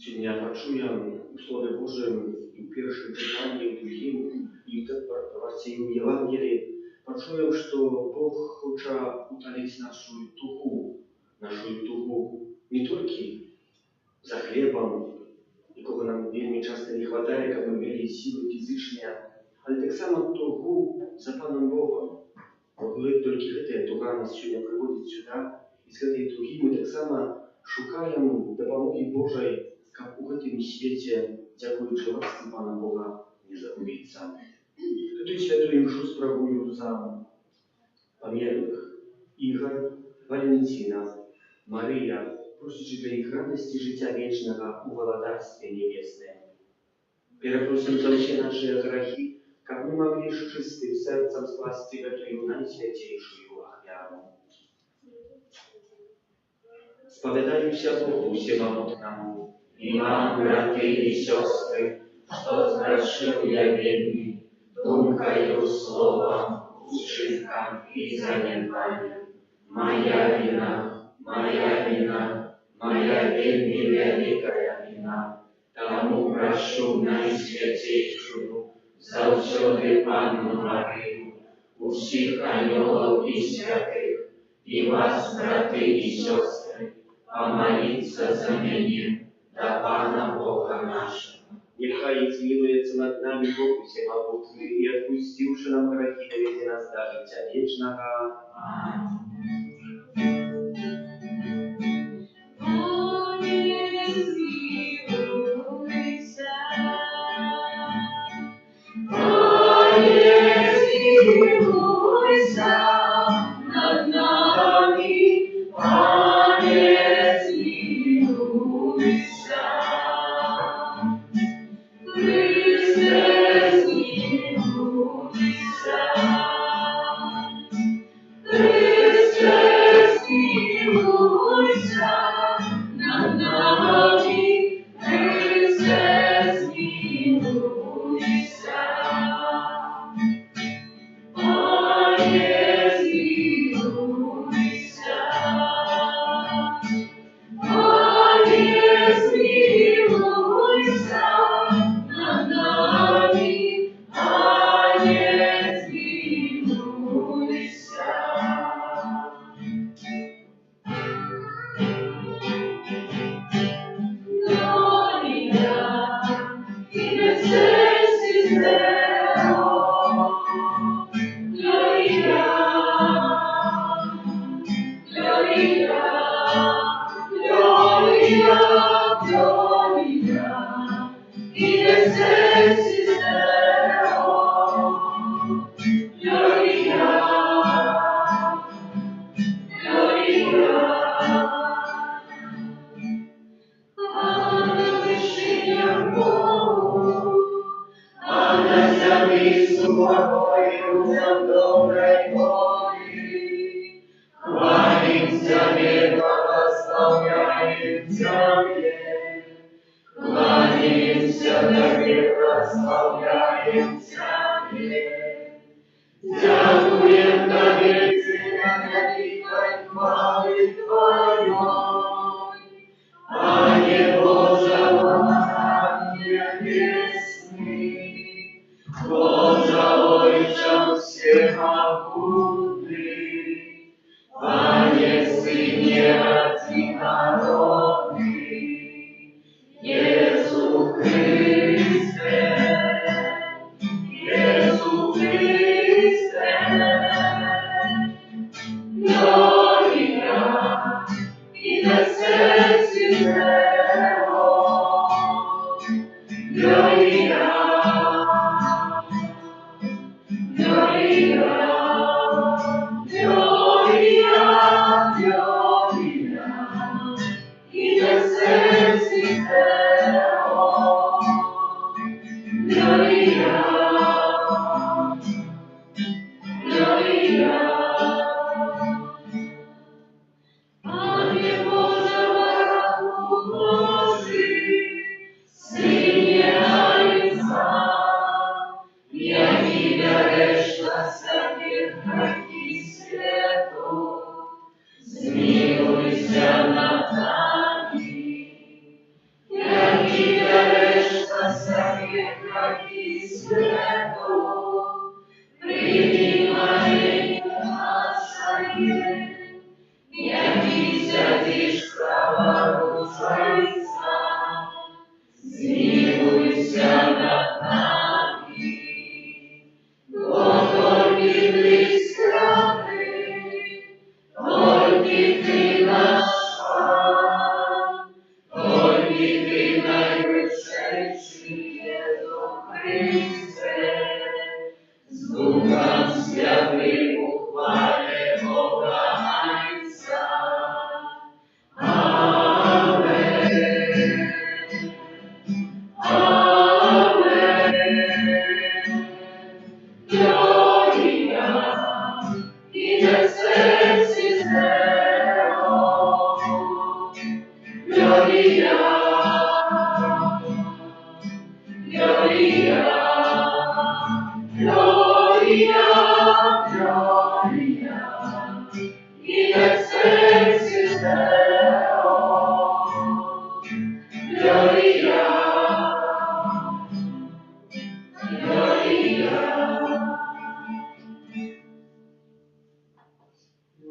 Сьогодні я почую у Слові Божим і в першому читанні, і в другим, і в Євангелії, почуємо, що Бог хоче утолить нашу тугу не тільки за хлібом, якого нам вельми часто не вистачає, як ми мали сили фізичні, але так само тугу за Паном Богом. Коли тільки ця туга нас сьогодні приводить сюди, і з цієї туги ми так само шукаємо допомоги Божої, как у гэтым свете, дякуючи ласці Пана Бога, не загубиться. Эту святую мшу справую за померлых Игорь, Валентина, Мария, просячи для их радости життя вечного у володарстве небесном. Перепросим за все наши грехи, как мы могли с чистым сердцем скласти эту наисвятейшую офяру. Споведаюся Богу всемогутному, и вам, браты и сестры, что сгрешил я вельми, думкою, словом, учинком и занятанием. Моя вина, моя вельми великая вина. Тому прошу наисвятейшую, завсёды Панну Марию, усіх анёлов и святых, и вас, браты и сестры, помолиться за меня, до Пана Бога нашего. Нехай змилуется над нами Бог всемогутный, и отпустивши нам грехи, доведи нас до життя вечного. Аминь. Над нами, Пане, змилуйся.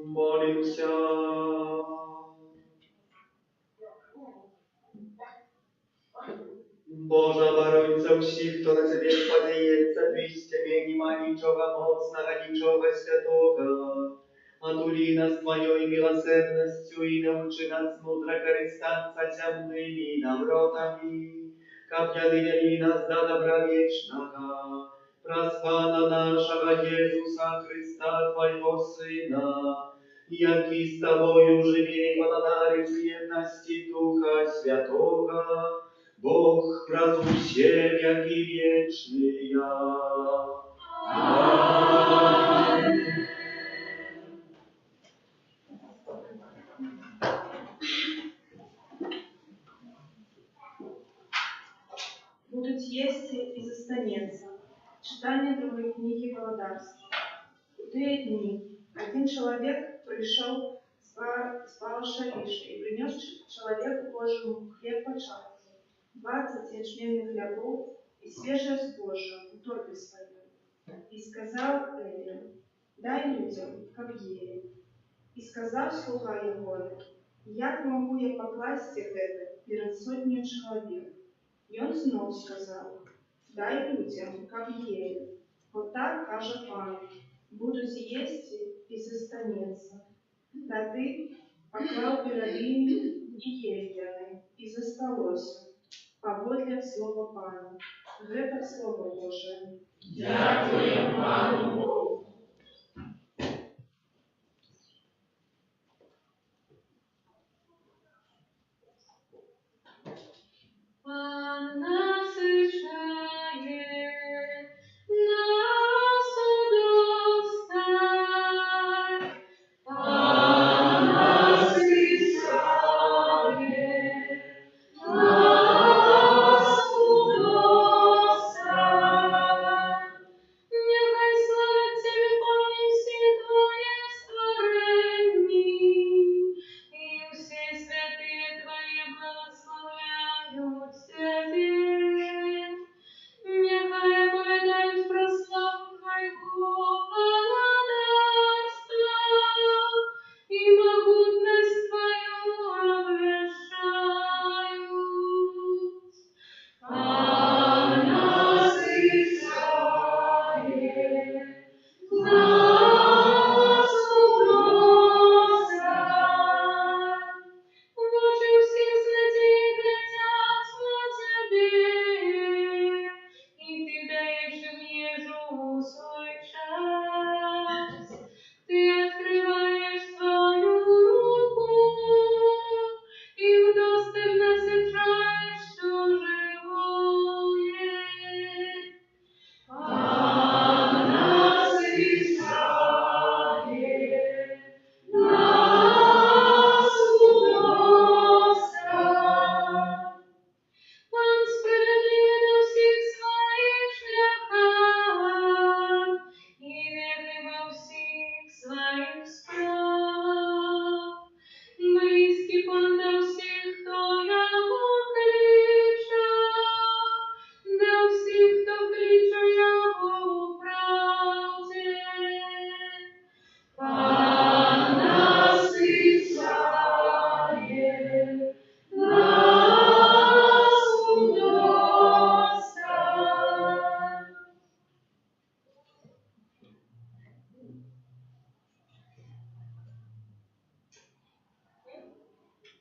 Молимся. Божа Бородица всіх, хто на тебе сподеется, твистями нема ничего моцного, ничего святого. Отули нас Твоей милосердностью и научи нас мудро користаться земными добротами, как явили нас до добра вечного. Проспана нашего Иисуса Христа, Твоего Сына, яки с Тобою живи и владарит в едности Духа Святого, Бог разусе веки вечные. Аминь. Будут есть и застанется. Читание другой книги Володарства. В те дни один человек пришел с Ваашалиша и принес человеку Божьему хлеб по шапке, 20 ячменных хлебов и свежее сбожье в торбе своей. И сказал Элию: дай людям, как ели. И сказал слуга Егови: як могу я покласть это перед сотней человек? И он снова сказал: дай людям, как ели. Вот так каже Пан: буду з'їсти і застанеться. Та ти, поклал перед ими и ели яны, и засталося, паводле слова Пана. Гэта слово Божие. Дякуємо Пану Богу. Пан насичає нас удосталь. Пан насичає нас удосталь. Нехай славиться віконі всі Твоє створенні, і всі святі Твої благословляють Тебе. Нехай оповідають про славу Твоего владарства і могутність Твою обвіщають. Пан насичає нас удосталь. Боже, всі святі глядять на Тебе, і Ти даєш їм їжу у свій час. Ти відкриваєш свою руку, і вдосталь насичаєш все живое. Пан насичає нас удосталь. Пан справедливий на всіх своїх шляхах і вірний во всіх своїх справах. Близький Пан до всіх, хто його кличе, до всіх, хто кличе його у правді. Пан насичає нас удосталь.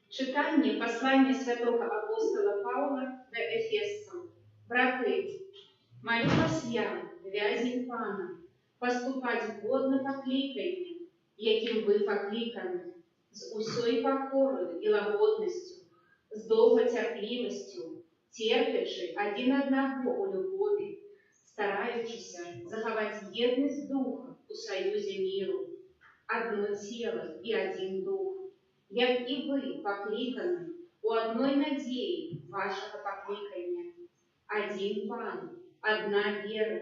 Читання послання святого апостола Павла до Ефесцам. Брати, молю вас я, вязень Пана, поступать годно покликанням, яким ви покликані, з усьою покорою і лагодністю, з довготерпливістю, терпячи один одного у любові, стараючися заховати єдність духа у союзі миру, одно тіло і один дух, як і ви покликані у одной надії вашого покликання. Один Пан, одна віра,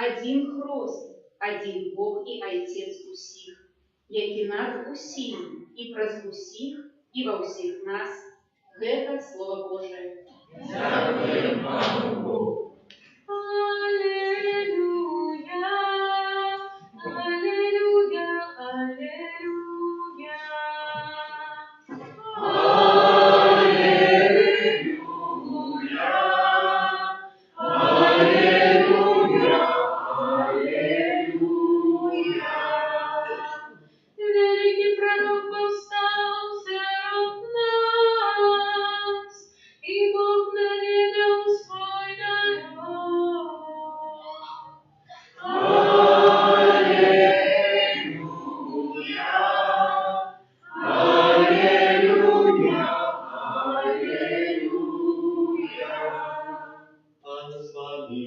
один хрост, один Бог і Отець усіх, який над усім і праз усіх і во всіх нас. Гэта Слово Божие. Дякуємо Пану Богу. Аллилуйя, аллилуйя, аллилуйя. Великий пророк повстал серед нас, и Бог наведал свой народ. Пан з вами.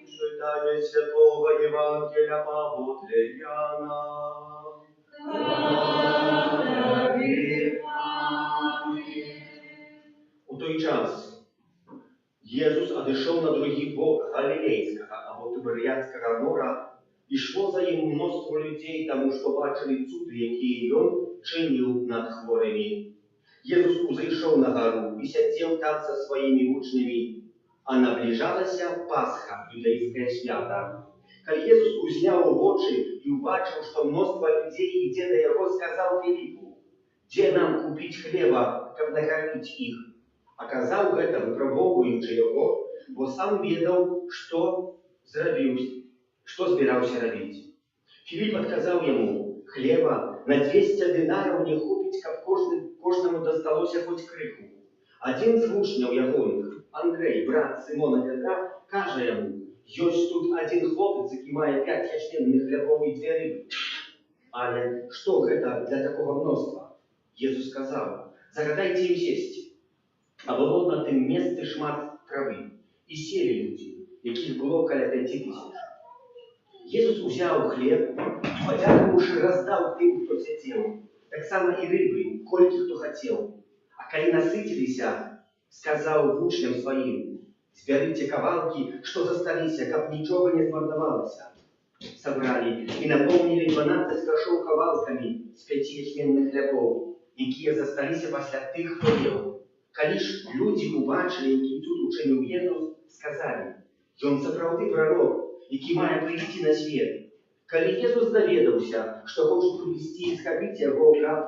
Читання Святого Євангелія Павла Яна. У той час Єсус одійшов на другий бок Галілейського або Тиберіадського мора, і йшло за ним мноство людей, тому що бачили чуди, які він чинив над хворими. Єсус узійшов на гору і сидів там со своїми учнями, а наближалася Пасха, юдейське свято. Коли Єсус узняв очі і убачив, що мноство людей йде до його, сказав Філіпу: «Де нам купити хліба, щоб накормити їх?» А казав гэта, випробовуючи його, бо сам ведав, що збирався робити. Філіп адказаў яму: хлеба на 200 дынараў не хопіць, каб кожнаму дасталося хоць крыху. Адзін з вучняў ягоных, Андрэй, брат Сымона Петра, кажа яму: ёсць тут адзін хлопец, які мае 5 ячменных хлябоў і 2 рыбы. Але што гэта для такога мноства? Езус сказаў: загадайце ім сесці. А было на тым месцы шмат травы, і селі людзі, якіх было каля 5000. Езус узяў хлеб, падзякаваўшы, раздаў тым, хто сядзеў, таксама і рыбы, колькі хто хацеў. А калі насыціліся, сказаў вучням сваім: збярыце кавалкі, што засталіся, каб нічога не змарнавалася. Сабралі і напоўнілі 12 кашоў кавалкамі з 5 ячменных хлябоў, якія засталіся пасля тых, хто еў. Калі ж людзі убачылі, які цуд учыніў Езус, сказалі: ён сапраўды прарок, які мае прыйсці на свет. Калі Езус даведаўся, што хочуць прывесці і схапіць яго, каб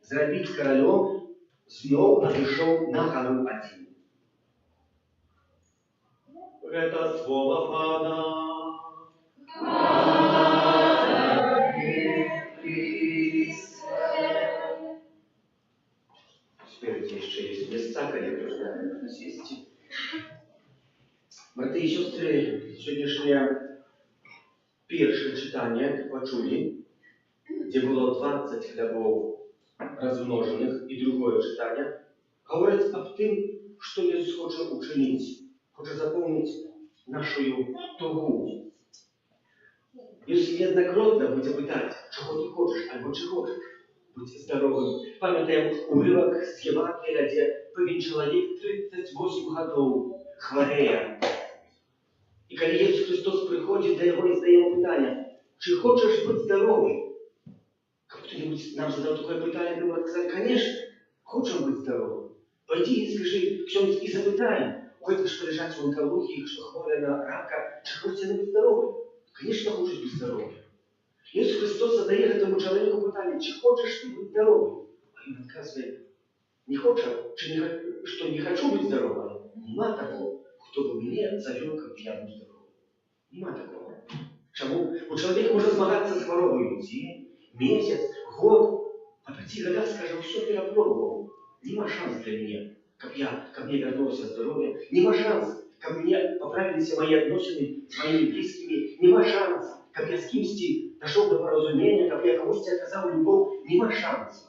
зрабіць каралём, зноў адышоў на гару адзін. Гэта слова Пана. Спереди еще есть места, которые нужно сесть. Браты и сестры, сегодняшнее первое читание почули, где было 20 хлебов размноженных, и другое читание, говорит об том, что Иисус хочет учинить, хочет заполнить нашу тугу. Иисус неоднократно будет питать, чего ты хочешь, або чего хочешь. Будь здоровым. Пам'ятаємо уривок з Євангелія, де певний чоловік 38 років хворіє. І коли Ісус Христос приходить до його і задає йому питання: чи хочеш бути здоровим? Хто-нибудь нам задав таке питання, ми сказали: конечно, хочемо бути здоровим. Пойди і скажи, ксьонз, і запитай у этих, що лежать в онкології, що хворі на рака, чи хочеться бути здоровим? Конечно, хочуть бути здоровим. Ісус Христос задає этому чоловіку питання: чи хочеш ти бути здоровим? А він відказує: не хочу, що не хочу бути здоровим. Нема такого, хто би мене завів, як я був здоровим. Нема такого. Чому? Бо чоловік може змагатися з хворобою день, місяць, год, а 5 годах скаже: все перепробував. Нема шанс для мене, как мне вернулось здоровье. Нема шанс, как мне поправились мои отношения с моими близкими. Нема шанс, как я с кимсти дошел до поразумения, как я кому-то оказал любовь. Нема шанса.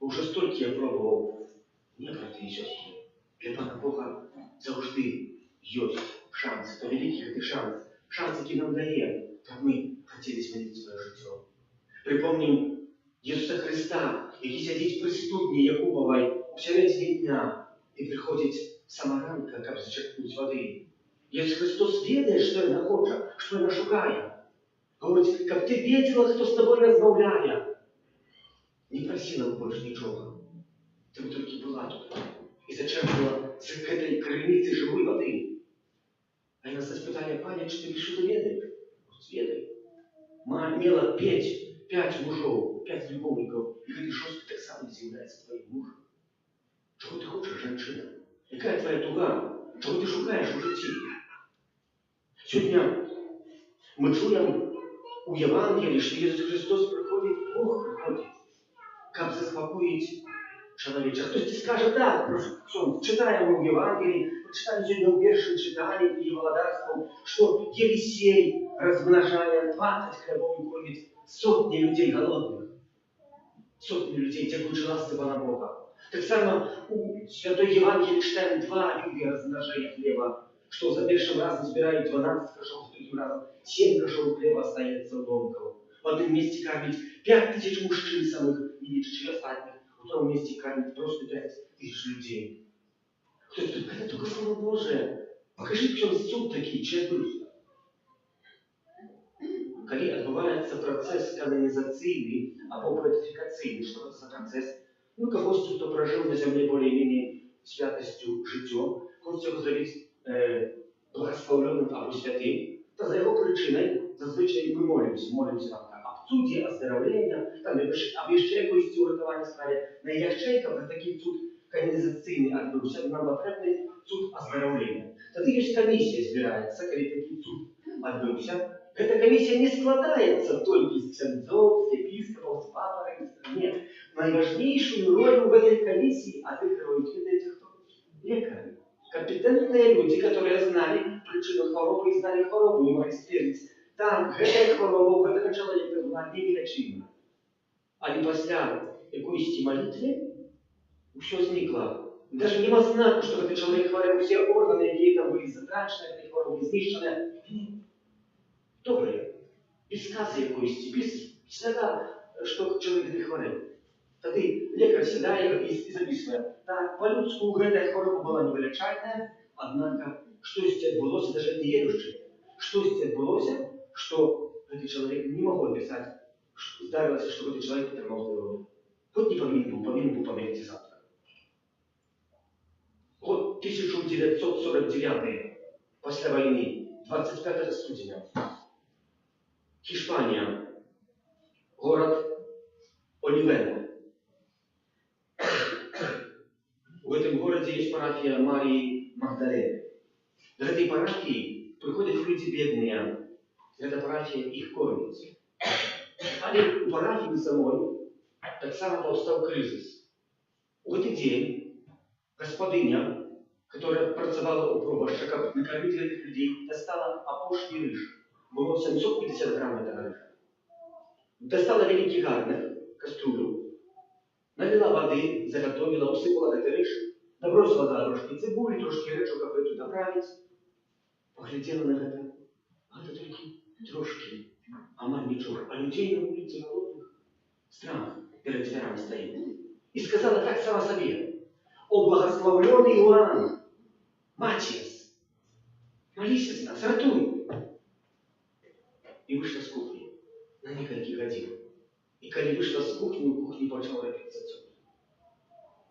Уже столько я пробовал. Нет, браты и сестры, для Пана Бога завжди есть шанс. Это великий шанс. Шанс, який нам дає, как мы хотели змінити своє життя. Припомним Ісуса Христа, який сидить при студні Якубовій у середині дня і приходить самаранка, щоб зачерпнути води. Ісус Христос ведає, що вона хоче, що вона шукає. Говорить: щоб ти бачила, хто з тобою розмовляє. Не просила б більше нічого. Ти б тільки була тут і зачерпнула з цієї криниці живої води. А я нас питання: пані, чи ти що ведаєш? Ведаю. Мала 5 мужів, 5 любовників, і говорить: що ти так само з'являється твоїм мужем? Чого ти хочеш, жінчина? Яка твоя туга? Чого ти шукаєш у житті? Сьогодні ми чуємо у Євангелії, що Ісус Христос приходить, Бог приходить, щоб заспокоїти чоловіча. Хтось скаже: так, читаємо в Євангелії, прочитали сьогодні у першому читанні і Володарством, що Єлисей розмножає 20 хлібов і кормить сотні людей голодних. Сотні людей, дякуючи ласці Пана Бога. Так само у Святой Євангелії читаємо 2 види розмноження хліба, що за першим разом збирають 12 кошов, за другим разом 7 кошов хліба остається ломків. В одному місці кормить 5000 мужчин, самих не лічачи остальних. В другом месте кормит просто 5000 людей. Кто-то говорит: это только Слово Божие. Покажи, в чем суд такие, чи отбився. Коли відбувається процес канонізаційний або беатифікаційний, що це за процес? Ну, когось, хто прожив на землі більш-менш святостю життя, хоче його зробити благословленим або святим, то за його причиною зазвичай ми молимося там об цуді, оздоровлення, там, або ще якоїсь урятування справі. Найяще, коли такий цуд канонізаційний відбувся, нам потрібний цуд оздоровлення. Тоді є комісія збирається, коли такий цуд відбувся, Эта комиссия не складаецца толькі з ксяндзоў, з епіскапаў, з папарай. Нет. Найважнейшую роль в этой комиссии отыгрывают, видите, кто? Лекари. Компетентные люди, которые знали причину хворобы и знали хворобу, и могли ствердить, там, гэтая хвороба у гэтага чалавека была невеличинна. Але пасля якоїсь молитвы все зникло. Даже нема знаку, что этот человек хворел, все органы, якія там были затрачены, этой хворобы знищены. Добрые. Без сказа якоїсь, без следа, что человек не хворел. Тады лекар сядае і записывае. Так, по-людску гэтая хвороба была невылечальная, однако штосьці адбылося, даже не верующий, штосьці адбылося, что этот человек не мог описать, здарылася, что этот человек атрымаў здоровье. Хоть не повинен был померти завтра. Год 1949, после войны, 25 студеня. Hiszpania, город Оливена. В этом городе есть парафия Марии Магдалены. В этой парафии приходят люди бедные. Эта парафия их кормит. Але у парафии самой так само повстал кризис. В этот день господиня, которая працавала у пробашча, каб накормить этих людей, достала апошні рыж. Было 750 грамм этого рыжа. Достала великий гарнер, кастрюлю, налила воды, заготовила, усыпала этот рыж, набросила туда трошки цибули, трошки речу, как эту добавить. Поглядела на это. А это только трошки. А мать ничего. А людей на улице голодных. Страх перед дверями стоит. И сказала так сама себе. О благословленный Иоанн, Матиас, молись из нас, ратуй. И вышла с кухни на несколько годин. И когда вышла с кухни, у кухни почал робиться цуд.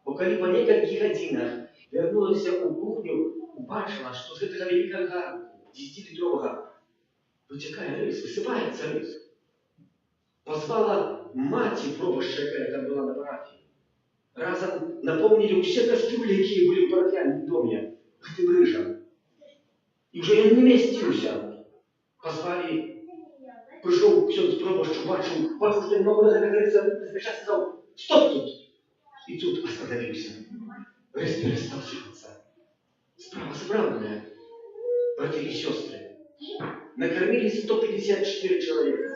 Бо коли по нескольких годинах вернулась у кухню, убачила, что с этого великого гарнку, 10-литрового, вытекая рис, высыпается рис. Позвала мать пробашча, якая там была на парафии. Разом наполнили все кастрюли, какие были в парафиальном доме, этим рыжем. И уже он не местился. Позвали, пришел ксёндз пробашчу, бачу, что не могу на это говориться, сейчас сказал, стоп тут. И тут остановился. Рис перестал сыпаться. Справа справная, братья и сестры. Накормили 154 человека.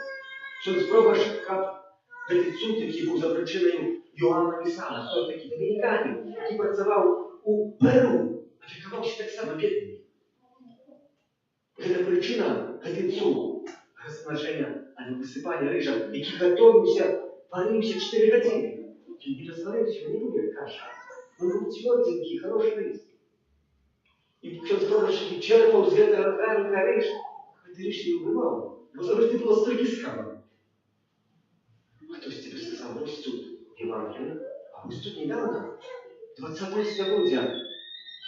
Ксёндз пробашч, как этот цуд, який був за причиною Йоанна Вісана, хто такий домініканин, який працював у Перу, опікувався так само бідними. Гэта причина, гэты цуд, размноження, а не высыпання рыжа, які готовился, варился 4 годины. Він не розварився, не буде каша. Он був тверденький, хороший рис. І ксёндз пробашч черпав з гэтага гарнка рыж, гэты рыж не убивав, бо завжди було стільки скамок. Хтось тебе сказал, ось тут Евангелие, а ось тут недавно, 20 століття,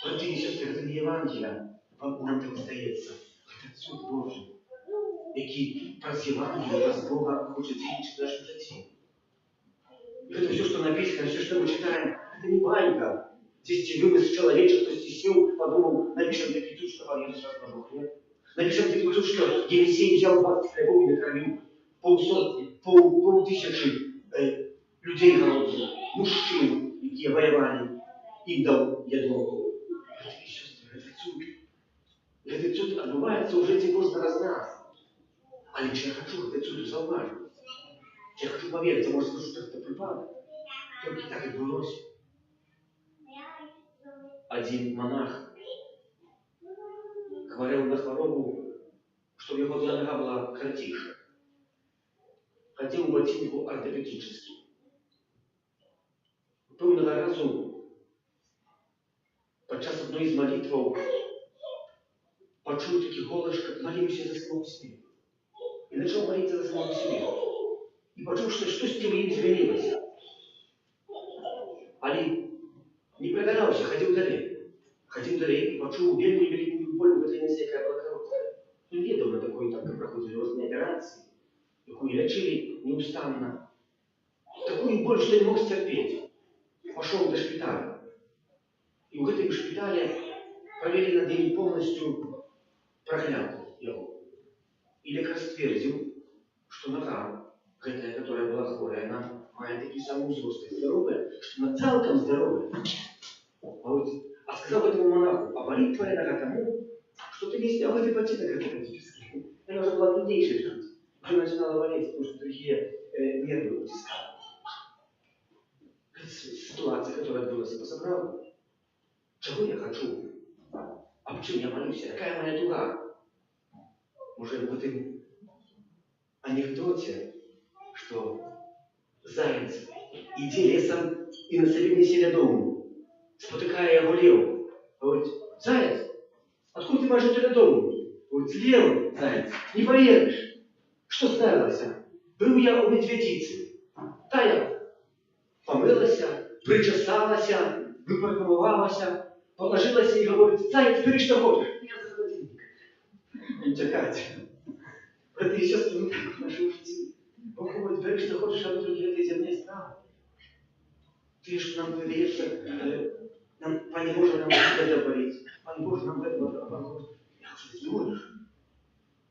брати і сестри, это не Евангелие, нам так здається, это суд Божий, який праз Евангелие, праз Бога хочет зречь в нашем житті. И это все, что написано, все, что мы читаем, это не байка. Здесь вымысл человечек, кто здесь сел, подумал, напишем такие тут, что Павел сейчас разложил хлеб. Напишем такие тут, что Елисей взял 20 хлебов и накормил полтысячи людей голодных, мужчин, які воевали, им дал ядло. Братья и сестры, этот цуд отбывается уже житті кожного з нас. Але чи я хочу этот цуд зауважити? Чи я хочу поверить, а може скажу, що це припадок? Тільки так відбулося. Один монах хворел на хворобу, что его нога была коротейшая. Ходил в ботинку ортопедический. Певного разу подчас одной из молитвов почув такий голос, как молимся за самого себе. И начал молиться за самого себе. И почув, что с ним изменилось. Але не придавался, ходил далее. Ходил далее и почув вельми великую боль в этой нозе, якая была короткая. Он ведал на такой, как проходят серьезные операции, якую лечили неустанно. Такую боль, что не мог стерпеть. Пошел до шпиталя. И в этом шпитале провели над ним полностью проглядку его. І лекар сцвердзіў, што нага, гэтая, которая была хворая, она мае такі самы ўзрост і здаровая, што она цалкам здаровая. А сказал этому монаху: а болит твоя нога тому, что ты не снял этой ботинок ортопедический. Она уже была труднейшей жить. Уже начинала болеть, потому что другие нервы утискали. Это ситуация, которая отбылась по собралу. Чего я хочу? А почему я молюсь? Какая моя дуга? Уже в этом анекдоте, что заяц, иди лесом и на себе не селя дому, спотыкая его леву. Говорит: заяц, откуда ты можешь это дому? Говорит: левый, заяц, не поверишь. Что сталось? Был я у медведицы. Та я помылася, причесалася, выпарфумовалася, положилася и говорит: заяц, бери что хочешь. Я за холодильник. Не чекать. Браты и сестры, мы так в нашем житті. Бог говорить: бери что хочешь, а другие этой земные справы. Ты ж нам выдаешься, Пане Боже, нам это болеть. Пане Боже, нам это помогут. Я уже не можешь.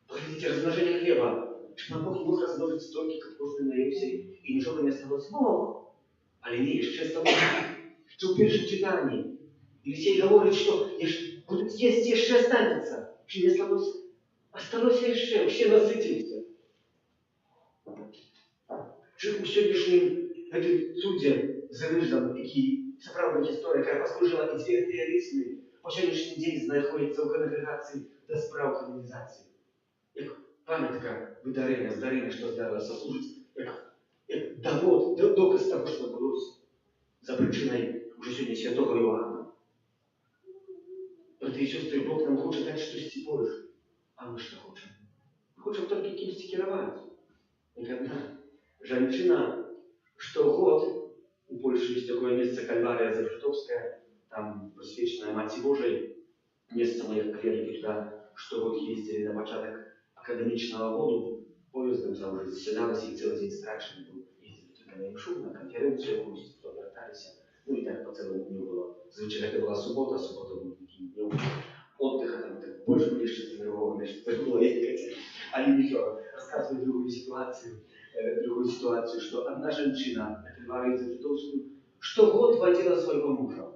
Погодите, размножение хлеба. Что Бог не мог размножить столько, как просто наелся, и ничего не осталось. Мог. Але не еще стало. Что в первом читании Елисей говорит, что будут есть, еще останется. Что не осталось? Осталось еще, все насытились. Чи у сьогоднішнім суддям Зарижам, який, це правда історія, яка послужила і теоретичною, по сьогоднішній день знаходиться у конгрегації до справ канонізації. Як пам'ятка видарення, що здарилося, служить як доказ того, що відбулося за причиною уже сьогодні святого Іоанна. Брати і сестри, Бог нам хоче дати щось більше. А ми що хочемо? Ми хочемо тільки кимось керувати. Ніколи. Женщина, что год, у Польши есть такое место Кальвария Забритовская, там посвященная Мати Божией, место моих клерики туда, что год ездили на початок академичного года, поездом там уже заседалось, и целый день страшный был, ездили туда на Имшу, на конференцию, гости, потом вертались, ну и так по целому дню было. Звучит, это была суббота, суббота был таким днем отдыха, там так больше были еще тренированы, что было ехать, а не еще рассказывать другую ситуацию, что одна женщина, Кальварию Забритовскую, что год водила своего мужа.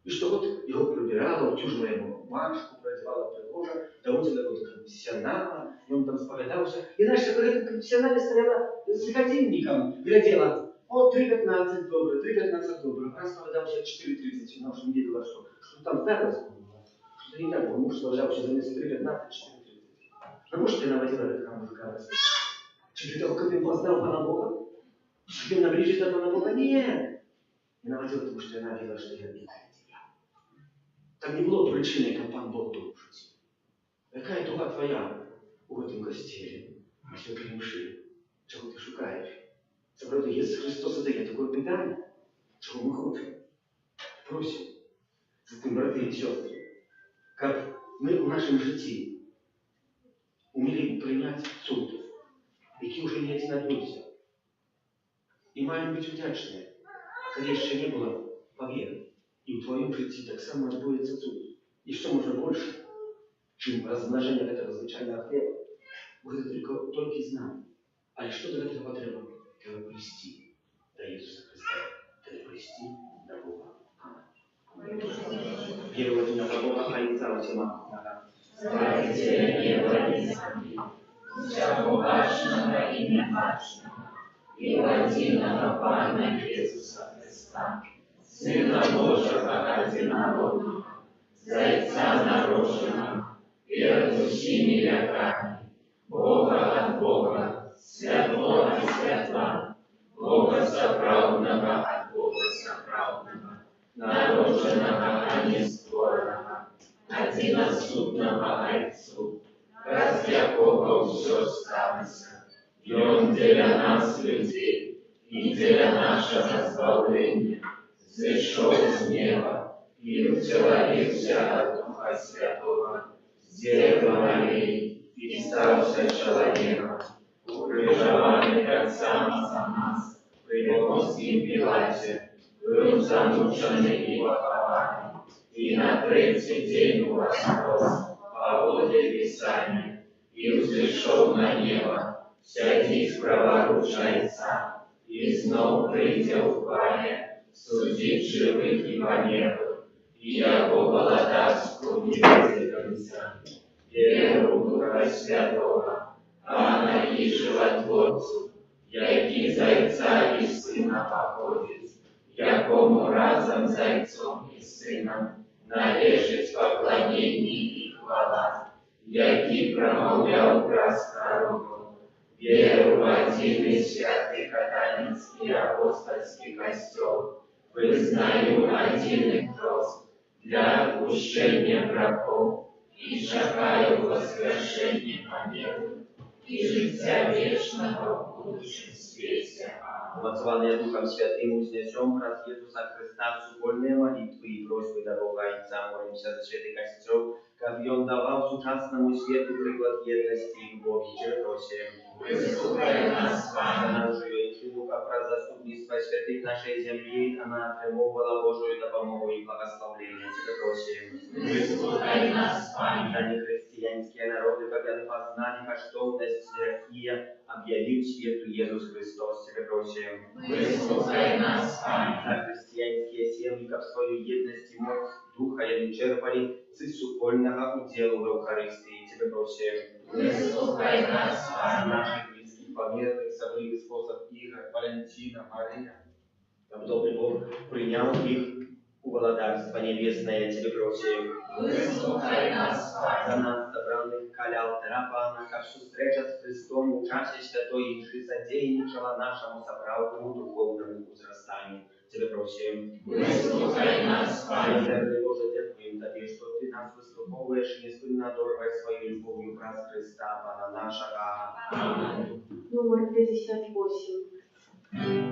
И что год его прибирала, утюжила ему рубашку, продевала прихожа, доводила его до конфессионала, и он там споведался. И наша в конфессионале стояла с годинником, глядела: о, 3:15 добре, 3:15 добре. Раз споведался 4:30, она уже не видела, что там сталось. Что не так было, муж споведался за место 3:15, 4:30. Ну, может, она водила этого мужика раз. Чи для того, как он познал Пана Бога? Чтобы он наближился до Пана Бога? Нет. И наводила, потому что она видела, что я не знаю тебя. Там не было причины, как Пан Бог должен. Какая дуга твоя у этом костеле, на святой мши? Чего ты шукаешь? Це вроде Єсус Христос задає такое питання, чого ми хочемо. Просим. Затем, брати и сестры, как мы в нашем житті умели принять суд, які вже не одинодумся. І маємо бути вдячні, коли ще не було повіри. І в твоєму житті так само відбудеться суд. І що може більше, чим розмноження этого звичайного хліба, буде тільки знання. Але що до этого треба? Треба прийти до Ісуса Христа, треба прийти до Бога. Вірувати на Бога, а й за усіма. Славите небо и землю, всякого важного и неважного, и единого Пана Иисуса Христа, Сына Божьего одинородного, Зайца нароженного, первости милляками, Бога от Бога, святого от святла, Бога соправдного от Бога соправдного, нароженного, а не створенного, одиносудного Отцу, раз якого все сталося, и Он для нас, людей, и для нашего избавления, зашел с неба и утеловился от Духа Святого, с Девы Марии, и стался человеком, укрыжованный отцам за нас, при Понтии Пилате, был замученный и похованный, и на третий день воскрес по воле Писания, и взышел на небо, сядзіць праваруч Айца, и знов прийде в хвале, судить живых и померлых, и яго володарству не будет конца. Веру в Духа Святого, Пана и Животворцу, який з Айца і Сина походить, якому разом з Айцом і Сином належить поклонение и хвала, який промовлял праз пророков, веру в один и святый католический апостольский костел, вызнаю один и крест для отпущения грехов и шагаю воскрешение помилуй и життя вечного в будущем свете. Умацованные Духом Святым узнесем праз Иисуса Христа супольные молитвы и просьбы до Бога Отца, молимся за Святый Костел, как Он давал сучасному свету приклад едности и любові. Тебе просим. Выслухай нас, За Пане. нашу Євангелію, про заступництво святых нашей земли, она требовала Божию допомогу и благословения. Тебе просим. Выслухай нас, Пане. За нехристианские народы, как они познали каштовность Сергия, объявил свету Иисус Христос. Тебе просим. Выслухай нас, Пане. За христианские семьи, как свою едность и мощь Духа они черпали с супольного удела в Евхаристии. Тебе просим. Выслухай нас, За Пане. наших близких померлых, забыли способ Игорь, Валентина, Мария, как добрый Бог принял их у володарства небесное. Тебе просим. Выслухай нас, За Пане. нас собранных калял Пана, как встреча с Христом в часе святой Инжи содейничала нашему собравному духовному возрастанию. Тебе просим. Выслухай нас, Пане. Милосердный Боже, дякуем Тебе, что Ты нас выслуховываешь и неспынно дорваешь своей любовью праз Христа, Пана нашего. Аминь. Номер 58.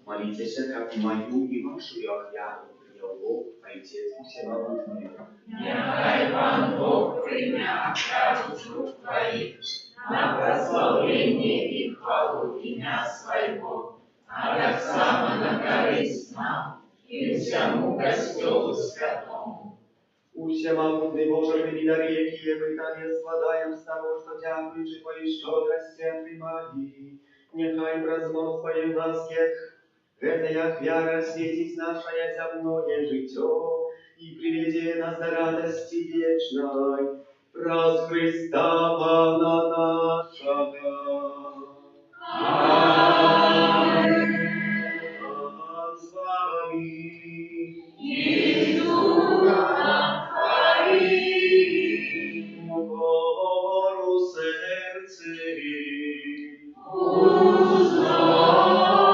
Молитесь, как мою и вашу охрану принял Бог, Отец Всемогущий. Нехай Пан Бог прийме отряду з рук Твоих на прославление и хвалу имя Своего, а так само на корысть нам и всему костелу святому. У всемогутный Боже, привидари, какие мы Тебе складаем с того, что дякуючи Твоей щедрости отримали. Нехай празмов Твоей ласких, гэтая хвяра светить нашее земное житё и приведи нас до радости вечной. Праз Христа Пана нашего. Аминь. Пан с вами. И Духа Твоим. Гору сердце.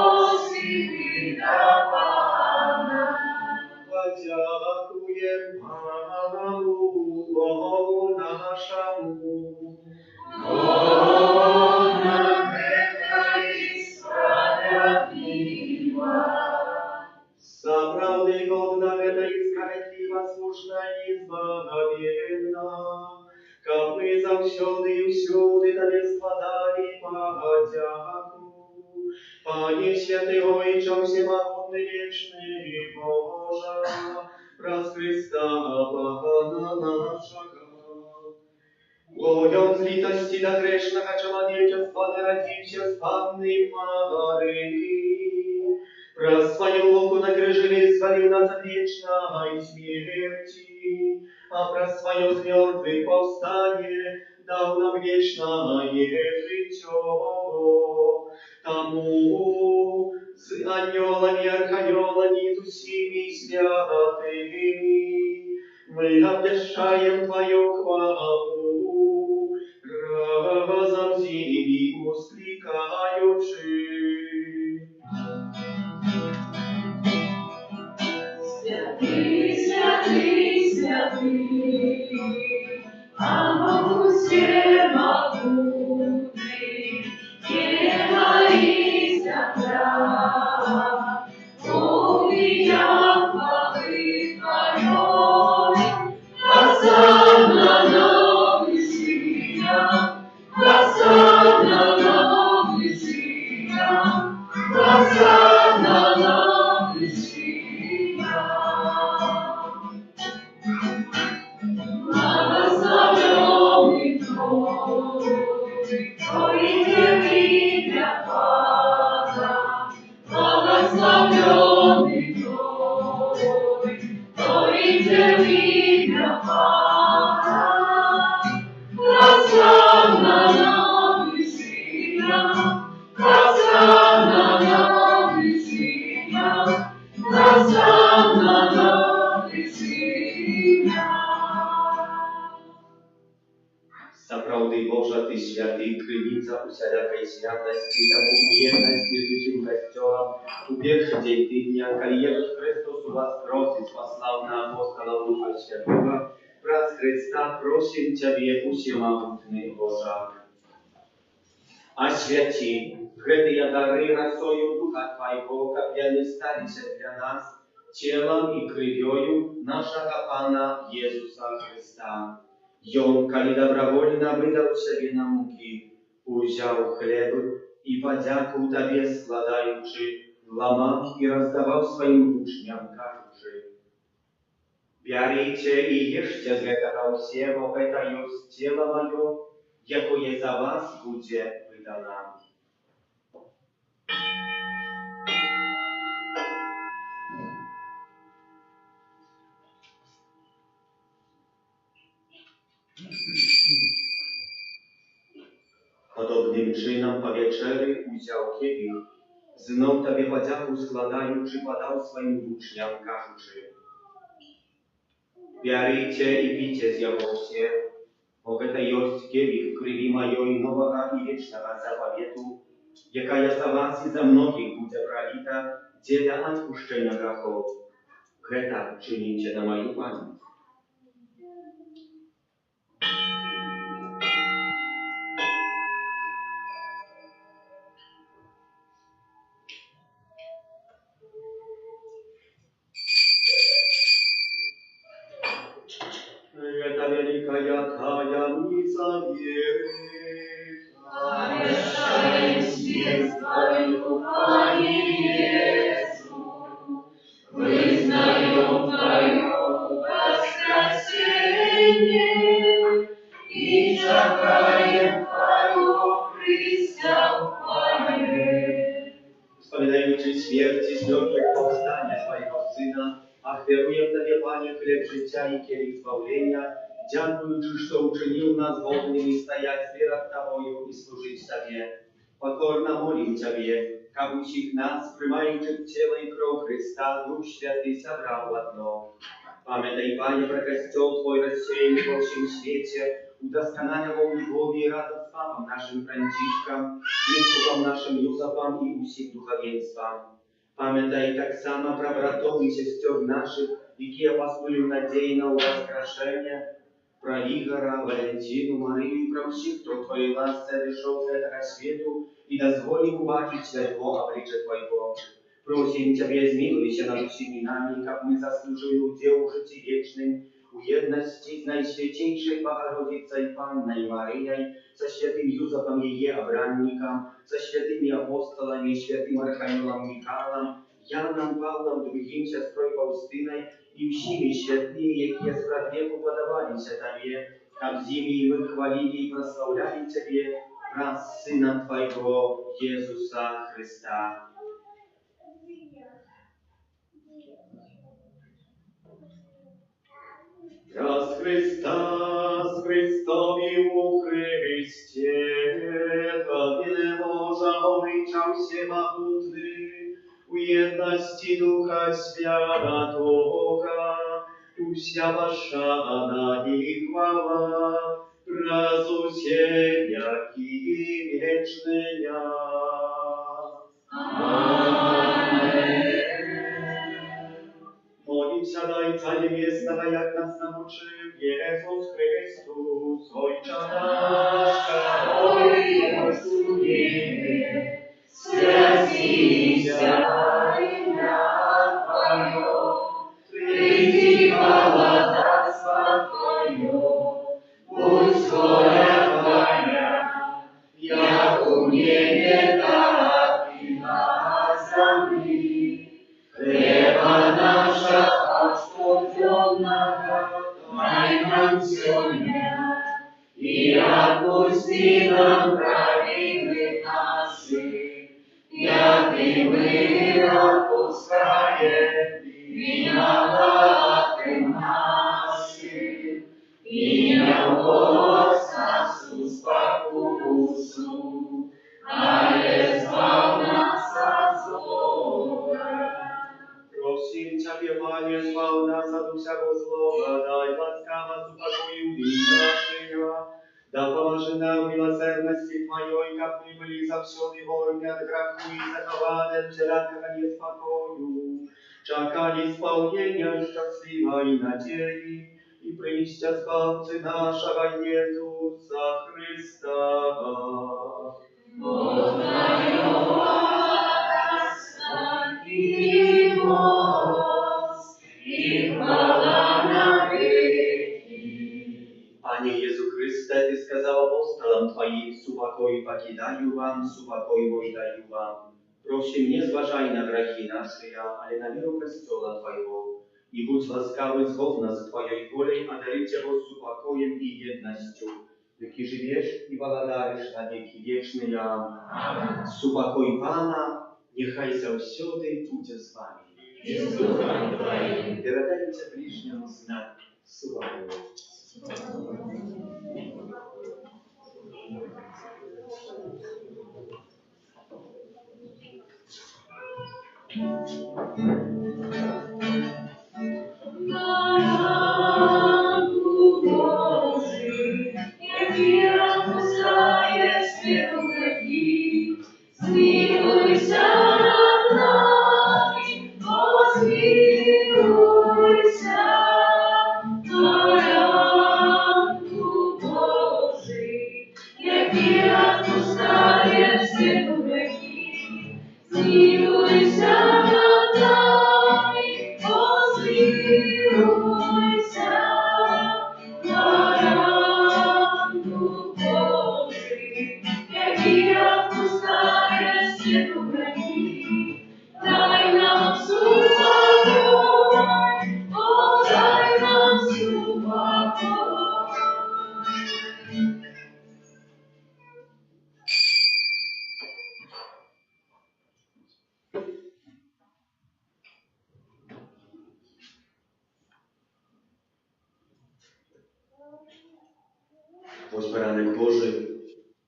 Узносим до Пана. Подякуем Пану Богу нашему. Он нам это справедливо. Справный год на это справедливо, слушно и избавленно. Как мы завсёды и всюди Тебе складали подяку. Пане святый Отче, всемогутный вечный Боже, праз Христа Пана нашего. Łowiąc litości dla grzesznego człowieczeństwa, narodził się z Panny Maryi. Wraz swoją łoku na krzyży zwalił nas od wiecznej śmierci, a wraz swoją z mертвых powstanie dał nam wieczne życie. Тому z aniołami, archaniołami i z усими świętymi my obwieszczajem Твою chwałу, razem z nimi usklikaючи. Святый, святый, святый, Ангел всемогутный, Дева и Святая, Огня хвалы Твоей, Хосанна на высотах, Хосанна на высотах, Хосанна на высотах. Благословенный Твой имя Папа, благословенный Твой имя Папа, Хосанна на высотах, Хосанна на высотах, Хосанна на высотах. Сапраўды Божа, Ты святы, крыніца усялякай святасці, таму у єднасці з усім касцёлам у першы дзень тыдня, калі Езус Христос уваскрос і спаслаў на апостолаў Духа Святого, праз Христа просім Цябе, усемагутны Божа. Асвяці гэтыя дары расою Духа Твайго, каб яны сталіся для нас целам і крывёю нашага Пана Езуса Христа. Ён, калі добровольно выдаў сябе на мукі, узяў хлеб і падзяку Табе складаючы, ламаў і раздаваў сваім вучням, кажучы: «Бярыце і ешце з гэтага ўсе, бо гэта ёсць цела маё, якое за вас будзе выдана». Podobnym czynem po wieczery udział kielich, znów Tobie podziaku składaючи, podał swoim uczniom, кажучи: «Бярыце і піце з яго ўсе, бо гэта ёсць келіх крыві маёй новага і вечнага заповету, якая за вас і за многіх будзе проліта дзеля адпушчэння грахоў. Гэта чыніце на маю памяць». Это великая таямница веры. Обещаем себе Твою Иису, вызнаем Твое воскресение и чакаем Твое присягание. Wspominający śmierć i zmrok powstania swojego Syna, ofiaruję Tobie, Panie, chleb życia i kielich zbawienia, dziękując, że uczynił nas wolnymi stajać przed Tobою i służyć Tobie. Pokorna molim Ciebie, aby всіх нас, приймаючи тіло і кров Христа, Дух Святий собрав в одно. Пам'ятай, Пане, про костел Твой рассеянный по всем свете, удосконаливал любовью разом с Папом нашим Францишком, Єпископом нашим Юзапом і усім духовенством. Пам'ятай так само про братов і сестер наших, які апостолів надії на воскрешення, про Ігора, Валентину, Марію і про всіх, хто Твоєї ласці дійшов з цього світу і дозволив убачити світло обличчя Твоєго. Просим Ciebie, zmiłuj się nad всіми нами, как мы заслужили удел в życiu wiecznym, u jedności z Najświętейшей Bogorодицей Panной Maryjой, со świętym Józefem jej obrannikiem, со świętymi apostolami, świętym archaniołem Michałem, Janem Pawłem, drugim siostrą Faustyną i всіми świętymi, jakie z wieku podawali się Tobie, как в зиме мы хвалили и прославляли Тебе враз Сына Твоего, Иисуса Христа. Раз Христа с Христови у Христе, Тобі Божа омичав все могутный, у едности Духа Святого, уся ваша и хвала, разусея и вечная. Молимся, дай Царя Небесного, як нас научил Иисус Христос, Отче наш, который Господи, святися имя Твое, приди молодость Твое, будь воля Твоя, як у небе, так и на земле. Хлеба нашего спасенного дай нам сегодня, и отпусти нам провины наши, як и мы отпускаем виноватым нашим, и не вводь нас в спокусу, але избавь нас от злого. Просим Тебя, Пане, избавь нас от всякого злого, дай ласкаво упокою нашего, да поможи нам в милосердности Твоей, как мы были завсёды вольны от греху и захованы всякого неспокою, чакали исполнения счастливой надеи, и причтя Спасцы нашего Иисуса Христа. Бог и мост, и хвала на веки. Пане Иисус Христе, Ты сказал апостолам Твоим, супокой покидаю вам, супокой мой даю вам. Просим, не зважай на грехи наши, але на веру престола Твоего, и будь ласкавый зговна с Твоей волей, одарить его супокоем и едностью. Таки живешь и благодаришь на веки вечные. Аминь. Супокой Пана, нехай завсёды буде з вами. И с Духом Твоим. Передайте ближнему знак супокою. Божий, який розпускає світу грехи, змилуйся над нами, помилуйся. Ранку Божий, який розпускає світу грехи, змилуйся над нами, помилуйся. Ранку Божий, який розпускає світу грехи, дай нам супокой, о, дай нам супокой. Ось Бараnek Boży,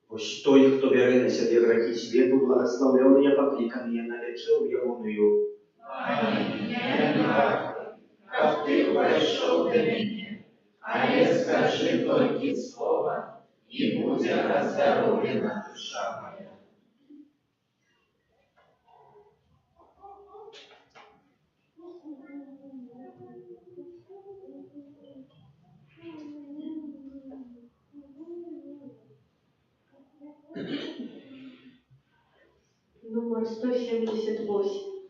ось той, хто бере на себе грехи світу, благословлений, покликаний на вечеру Ягоную. Как ты пришел до меня, а я скажи только слово, и будет оздоровлена душа моя. Номер 178.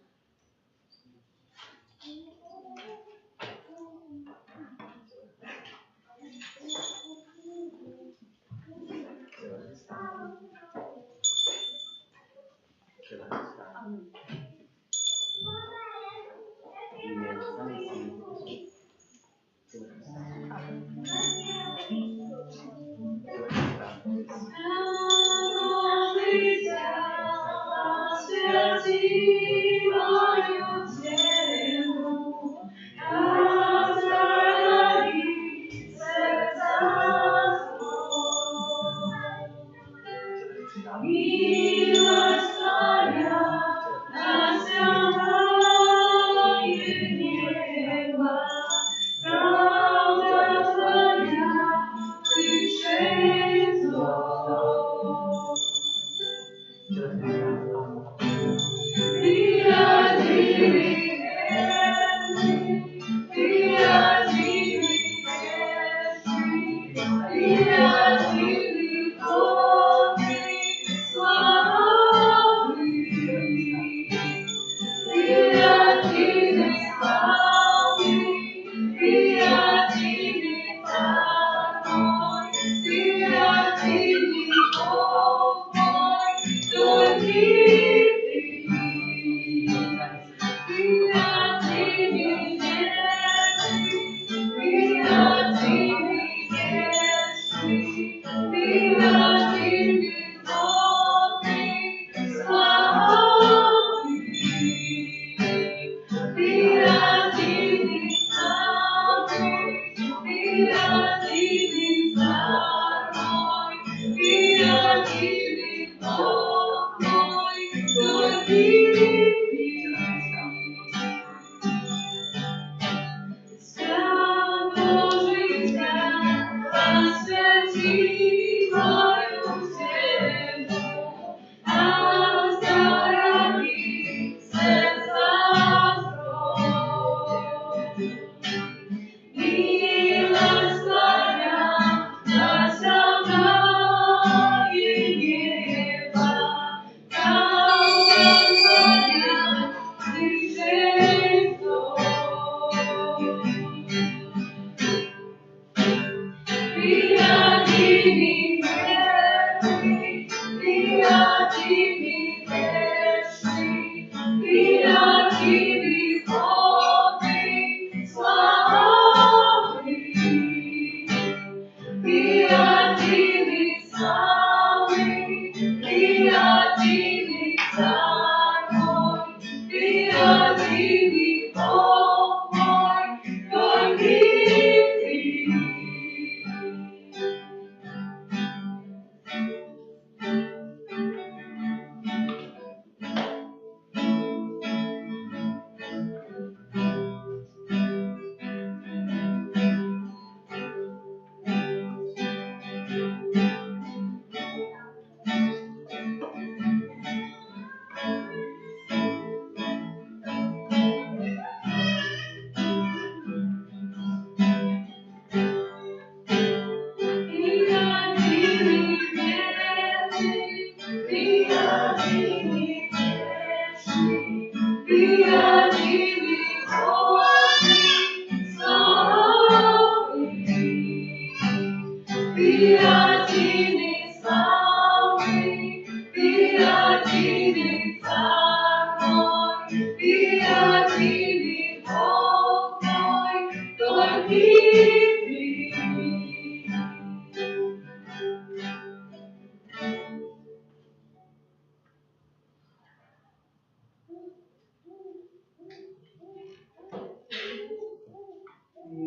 погибли.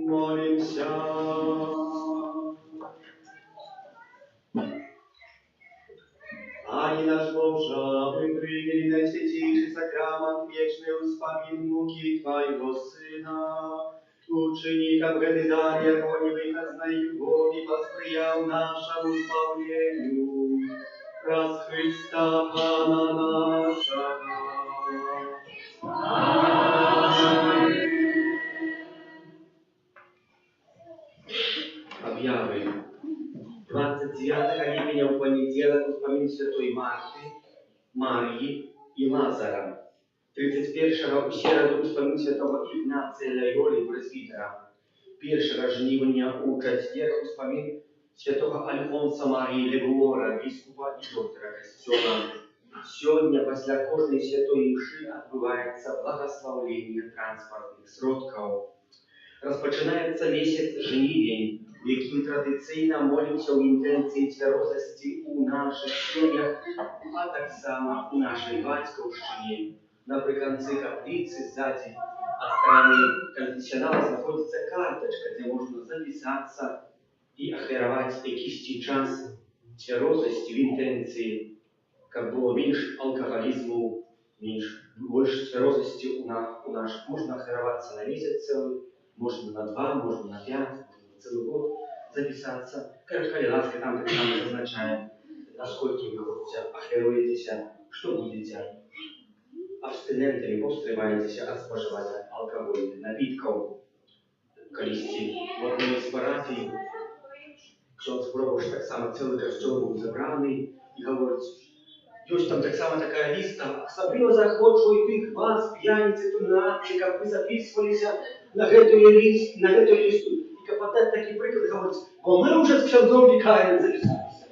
Молимся. Пане наш Боже, мы приняли наисвятейший сакрамент вечной успомин муки Твоего Сына. Учини, как этой даре огонь выказной любови восприял нашему исполнению. Раз Христа Пана нашего. Объявы. 29 июня в понедельник успомин Святой Марты, Марии и Лазара. 31 у середу успомин Святого Игнация Лайоли, пресвитера. 1 жнивня у четверг успомин Святого Альфонса Марии Легуора, біскупа і доктора Костела. Сегодня после каждой святой мши отбывается благословление транспортных сродков. Розпочинається місяць жнивень, в яким традиційно молимося у інтенції твердості у наших сім'ях, а так само у нашій батьківщині. Наприкінці каплиці ззаді от стороны конфессионала находится карточка, где можно записаться и охеровать якийсь час твердости в интенции, как было меньше алкоголизму, больше твердости у нас. Можно охероваться на месяц целый, можно на 2, можно на 5, можно на целый год записаться. Калилатка там так само означает, насколько вы хотите охеруетесь, что будете абстинентами, повстриваєтеся от споживання алкогольних напитків. Колісті в одній з парафій ksiądz proboszcz tak samo cały kościół był zebrany i говорить, już tam tak samo taka lista, особливо захочу i tych was, pijanicy, tunacy, jak wy zapisywaliście na эту листу. I podać taki przykład, говорить, bo my już z księdzem wikajem zapisaliśmy.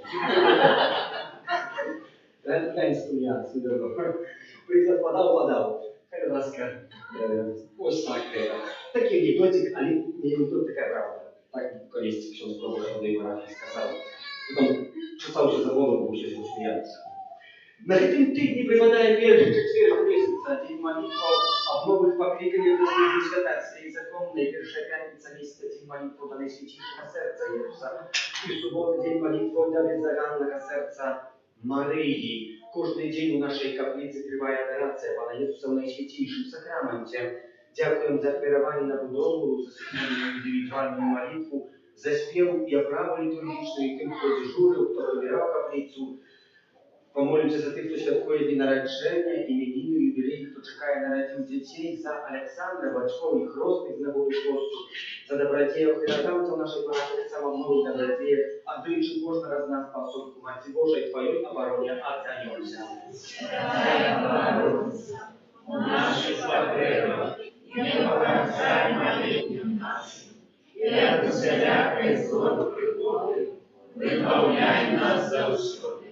Раньше я приклад подал. Хай ласка, ось так. Такий анекдотик, але не анекдот, така правда. Так колись ksiądz proboszcz одної парафії сказав. Потім чесався за голову, бо щось посміявся. На гэтым тыдні припадае першы чацвер месяца, дзень молитва об новых покликаниях до службы святарства и законной, первая пятница месяца, день молитвы до Наисвятейшего сердца Иисуса, и суббота, день молитвы до беззаганного сердца Марии. Каждый день у нашей каплицы кривая адорация Пана Иисуса в Наисвятейшем сакраменте. Дякуем за охвирование на будову, за сохраненную индивидуальную молитву, за спев и оправу литургичную, и тем, кто дежурил, кто выбирал каплицу. Помолимся за тих, хто святкує день народження, іменини, юбілей, хто чекає народів дітей, за Олександра, батьков і хрестних з нагоди посту, за добродіїв християнців нашої парафії, так само многих добродіїв, отдаючи кожного з нас способку Маті Божої, Твоєї обороні, отдаємося. Наших потребах, не погашай молитвам нашим, и от всякой злой приходы выполняй нас завсёды.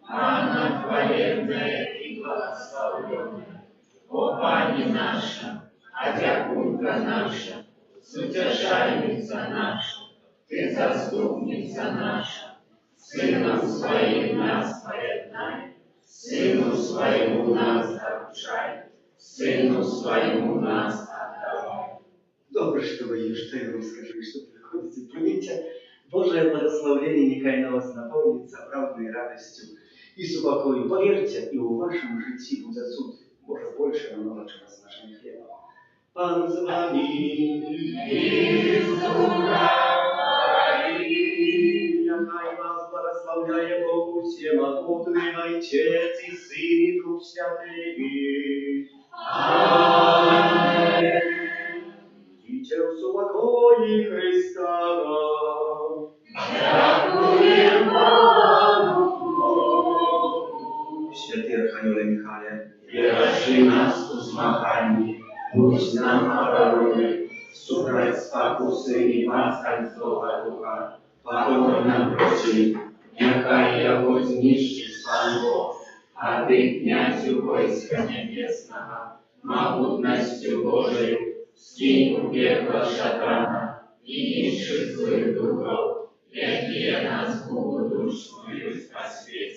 Анна творенная и благословленная, о Пане наша, Одякунка наша, Сутешальница наша, Ты заступница наша, Сыном Своим нас поеднай, Сыну Своему нас обучай, Сыну Своему нас отдавай. Добре, що ви є, що я вам скажу, що приходите. Примите Божие благословение, нехай на вас наполнится правдной радостью и спокою. Поверьте, и у вашем житті буде суд, може, больше намного, чем с нашим хлебом. Пан з вами. Нехай вас благословляє Бог всемогутний, Отець і Син і Дух Святий. Аминь. Идите в спокої Христа. Дякуємо Святий Архангеле Михайле, бережи нас у змаганні, будь нам обороною, супроть спокуси і пастань Злого Духа, покор нам прочий, нехай його знищить сам Бог, а ти, князю войска небесного, могутностью Божию, скинь у пекла шатана, и інших злых духов, які нас будушнують по свете.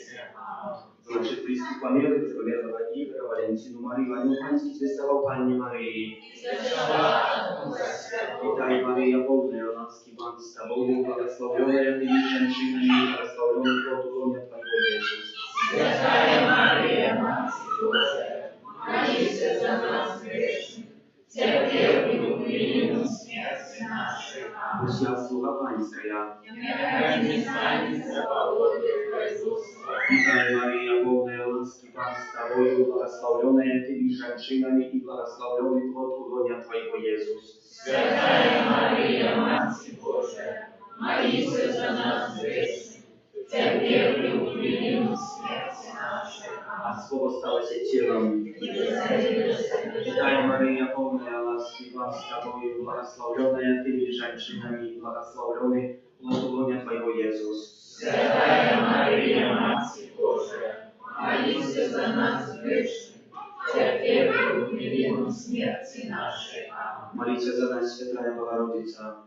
Значит, приступ померы Церковного Игоря, Валентину Марию, Аню Панский свистовал Панне Марии. Витай, Мария, полная ласки, Пан с тобою, благословенная ты между женщинами, благословенный плод лона Твоего, Иисус. Святая Мария, Мать Божия, молись за нас грешных, теперь и в минуту смерти нашей. Аминь. Друзья, слуга Панская. Не станется поводы производства. Витай, Мария, полная ласки, Пан с тобою, благословенная ты между женщинами, и благословенный плод лона Твоего, Иисус. Святая Мария, Мать Божия, молись за нас грешных, теперь и в минуту смерти нашей. А слово сталось телом. Витай, Мария, полная ласки, Пан с тобою, благословенная ты между женщинами, и благословенный плод лона Твоего, Иисус. Святая Мария, Мать Божия, молись за нас грешных, теперь и в минуту смерти нашей. Аминь. Молитесь за нас, Святая Богородица.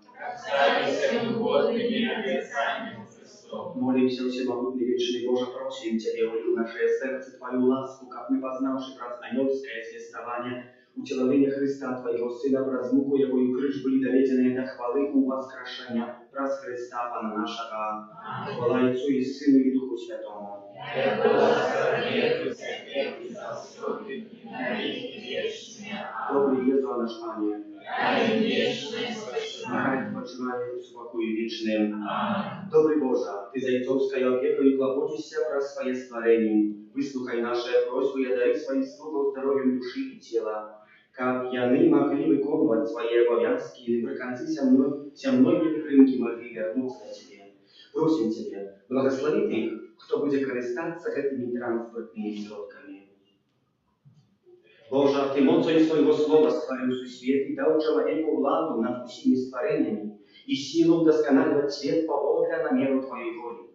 Царствуем годными обетованием Христом. Молимся, всемогутный, вечный Боже, просим Тебе, улил наше сердце Твою ласку, как мы, познавши раз ангельское звествование, утеловление Христа, Твоего Сына, праз муку Его и крыш были доведены до хвалы у воскрешения, праз Христа, Пана нашего. Хвала Отцу и Сыну и Духу Святому. Благословен теперь и заступит, и на веки вечные. Добрый Езу, наш Пане, Дай вечное спасение. нехай почиває в спокою вічним. Аминь. Добрый Боже, Ты за отцовской опекой клопотишься про свое створение. Выслухай наши просьбы и одари своим слугам здоровьем души и тела. Как яны могли выполнять свои обовязки, и наприконцы вся многие рынки могли вернуться к Тебе. Просим Тебя, благослови их, кто будет користаться этими транспортными сродками. Боже, Ты мocą Своего Слова створил свет и дал человеку владу над всеми створениями и силу досконаливать свет поводле на меру Твоей воли.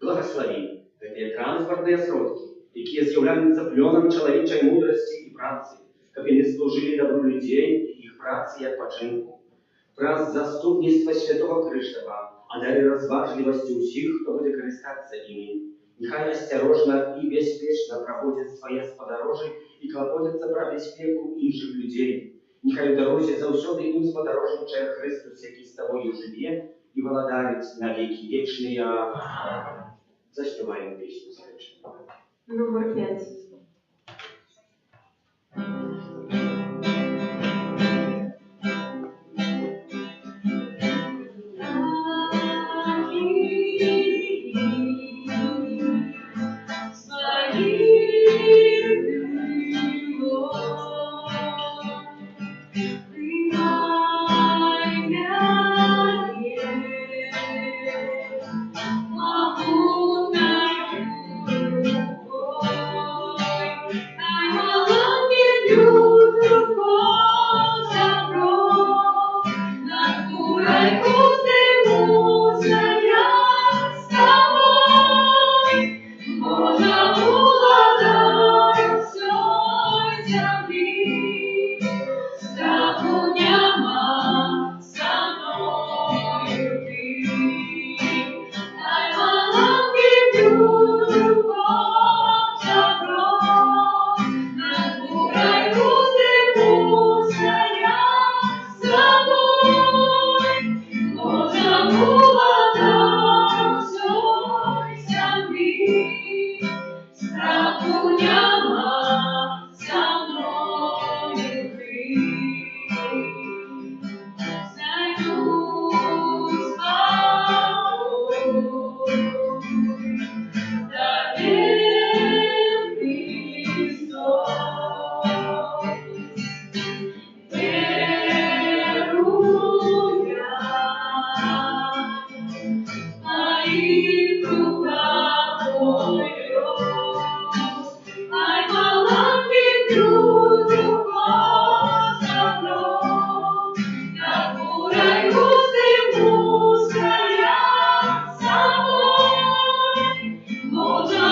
Благослови эти транспортные сродки, які з'являються пленом чоловічої мудрості і праці, щоб вони служили добру людей і їх праці і відпочинку. Праз заступництво Святого Крыштова, а далі розважливості усіх, хто буде користатися ими. Нехай осторожно и беспечно проводят свои сподорожи и клопотятся про безпеку інших людей. Нехай у дорозі завсёды им сподорожничає Христос, який з тобою живе і владарить на веки вечные. Заспеваем песню, скажем. Номер 5.